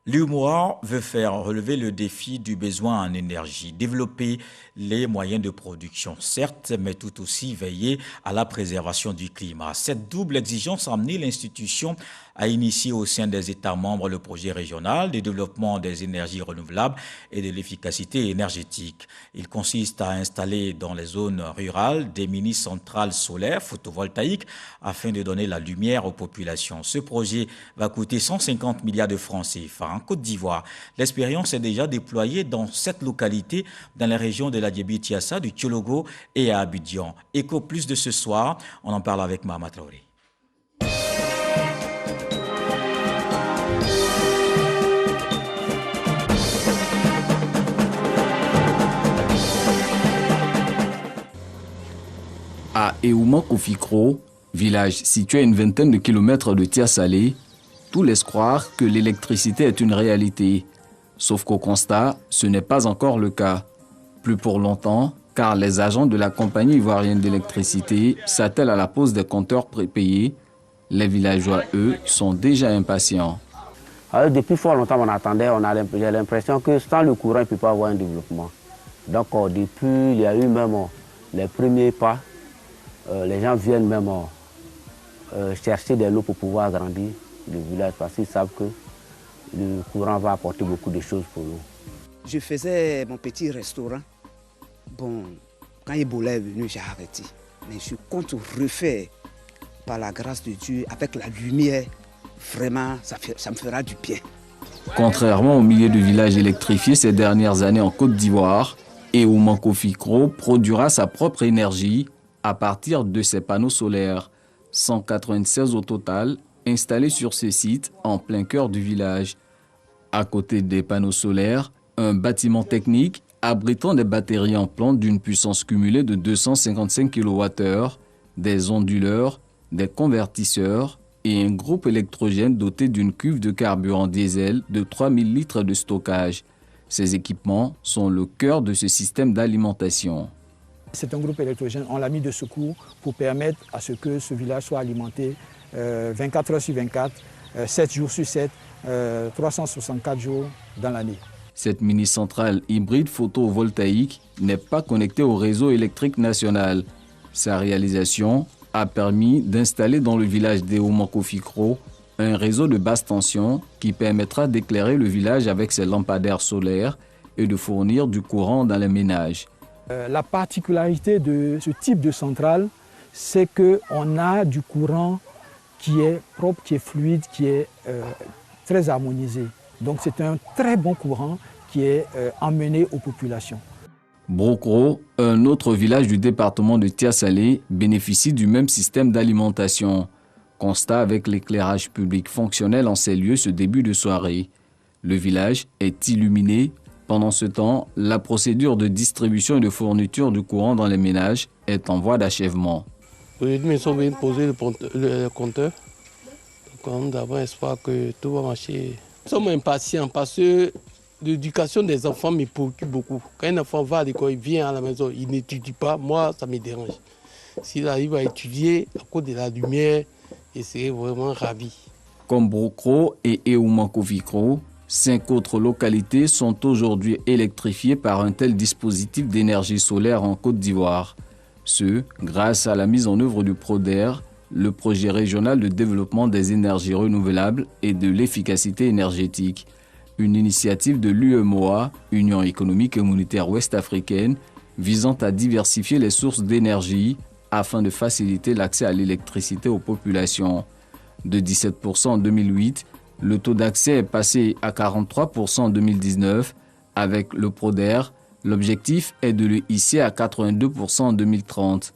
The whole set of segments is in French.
L'UMOA veut faire relever le défi du besoin en énergie, développer les moyens de production, certes, mais tout aussi veiller à la préservation du climat. Cette double exigence a amené l'institution à initier au sein des États membres le projet régional de développement des énergies renouvelables et de l'efficacité énergétique. Il consiste à installer dans les zones rurales des mini-centrales solaires photovoltaïques afin de donner la lumière aux populations. Ce projet va coûter 150 milliards de francs CFA. En Côte d'Ivoire, l'expérience est déjà déployée dans 7 localités dans les régions de la Djébi-Tiassa, du Thiologo et à Abidjan. Écho plus de ce soir, on en parle avec Mahama Traoré. À Eouma-Kofikro, village situé à une vingtaine de kilomètres de Tia-Salé, tout laisse croire que l'électricité est une réalité. Sauf qu'au constat, ce n'est pas encore le cas. Plus pour longtemps, car les agents de la compagnie ivoirienne d'électricité s'attellent à la pose des compteurs prépayés. Les villageois, eux, sont déjà impatients. Alors, depuis fort longtemps, on attendait, j'ai l'impression que sans le courant, il ne peut pas avoir un développement. Donc, depuis, il y a eu même les premiers pas. Les gens viennent même chercher des lots pour pouvoir agrandir le village parce qu'ils savent que le courant va apporter beaucoup de choses pour nous. Je faisais mon petit restaurant. Bon, quand Ebola est venu, j'ai arrêté. Mais je compte refaire par la grâce de Dieu avec la lumière. Vraiment, ça me fera du bien. Contrairement aux milliers de villages électrifiés ces dernières années en Côte d'Ivoire, Eouma-Kofikro produira sa propre énergie à partir de ses panneaux solaires. 196 au total, installés sur ce site en plein cœur du village. À côté des panneaux solaires, un bâtiment technique abritant des batteries en plante d'une puissance cumulée de 255 kWh, des onduleurs, des convertisseurs et un groupe électrogène doté d'une cuve de carburant diesel de 3000 litres de stockage. Ces équipements sont le cœur de ce système d'alimentation. C'est un groupe électrogène, on l'a mis de secours pour permettre à ce que ce village soit alimenté 24 heures sur 24, 7 jours sur 7, 364 jours dans l'année. Cette mini-centrale hybride photovoltaïque n'est pas connectée au réseau électrique national. Sa réalisation a permis d'installer dans le village d'Eouma-Kofikro un réseau de basse tension qui permettra d'éclairer le village avec ses lampadaires solaires et de fournir du courant dans les ménages. La particularité de ce type de centrale, c'est qu'on a du courant qui est propre, qui est fluide, qui est très harmonisé. Donc c'est un très bon courant qui est emmené aux populations. Brokro, un autre village du département de Tia-Salé, bénéficie du même système d'alimentation. Constat avec l'éclairage public fonctionnel en ces lieux ce début de soirée. Le village est illuminé. Pendant ce temps, la procédure de distribution et de fourniture du courant dans les ménages est en voie d'achèvement. Ils sont venus poser le compteur. Donc on a espoir que tout va marcher. Nous sommes impatients parce que l'éducation des enfants me préoccupe beaucoup. Quand un enfant va à l'école, il vient à la maison, il n'étudie pas, moi ça me dérange. S'il arrive à étudier à cause de la lumière, il serait vraiment ravi. Comme Brokro et Eouma-Kofikro, 5 autres localités sont aujourd'hui électrifiées par un tel dispositif d'énergie solaire en Côte d'Ivoire. Ce, grâce à la mise en œuvre du PRODER, le projet régional de développement des énergies renouvelables et de l'efficacité énergétique. Une initiative de l'UEMOA, Union économique et monétaire ouest-africaine, visant à diversifier les sources d'énergie afin de faciliter l'accès à l'électricité aux populations. De 17% en 2008, le taux d'accès est passé à 43% en 2019. Avec le PRODER, l'objectif est de le hisser à 82% en 2030.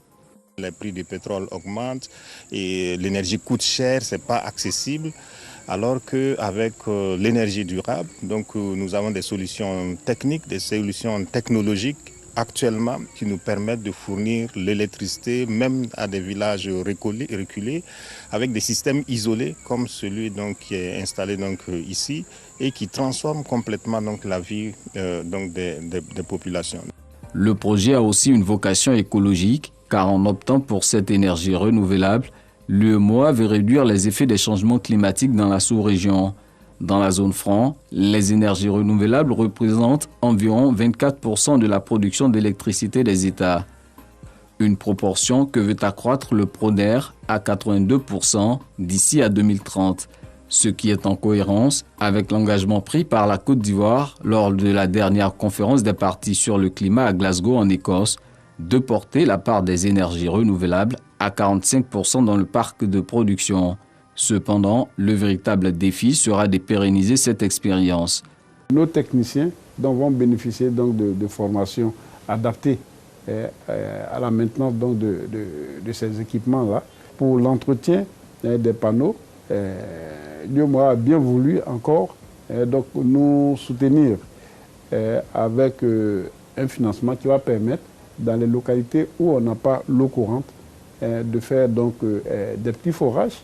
Les prix du pétrole augmentent et l'énergie coûte cher, ce n'est pas accessible. Alors qu'avec l'énergie durable, nous avons des solutions techniques, des solutions technologiques actuellement qui nous permettent de fournir l'électricité même à des villages reculés avec des systèmes isolés comme celui qui est installé ici et qui transforme complètement la vie des populations. Le projet a aussi une vocation écologique car en optant pour cette énergie renouvelable, l'UEMOA veut réduire les effets des changements climatiques dans la sous-région. Dans la zone franc, les énergies renouvelables représentent environ 24% de la production d'électricité des États. Une proportion que veut accroître le PRODER à 82% d'ici à 2030, ce qui est en cohérence avec l'engagement pris par la Côte d'Ivoire lors de la dernière conférence des parties sur le climat à Glasgow en Écosse, de porter la part des énergies renouvelables à 45% dans le parc de production. Cependant, le véritable défi sera de pérenniser cette expérience. Nos techniciens vont bénéficier de formations adaptées à la maintenance de ces équipements-là. Pour l'entretien des panneaux, l'UEMOA a bien voulu encore nous soutenir avec un financement qui va permettre, dans les localités où on n'a pas l'eau courante, de faire des petits forages.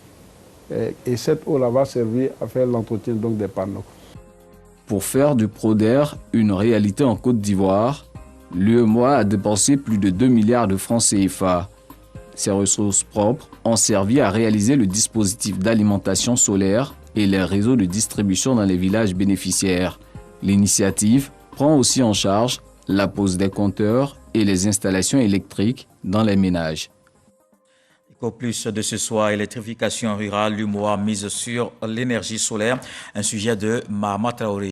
Et cette eau-là va servir à faire l'entretien des panneaux. Pour faire du PRODER une réalité en Côte d'Ivoire, l'UEMOA a dépensé plus de 2 milliards de francs CFA. Ces ressources propres ont servi à réaliser le dispositif d'alimentation solaire et les réseaux de distribution dans les villages bénéficiaires. L'initiative prend aussi en charge la pose des compteurs et les installations électriques dans les ménages. Au plus de ce soir, électrification rurale, l'UEMOA mise sur l'énergie solaire, un sujet de Mahama Traoré.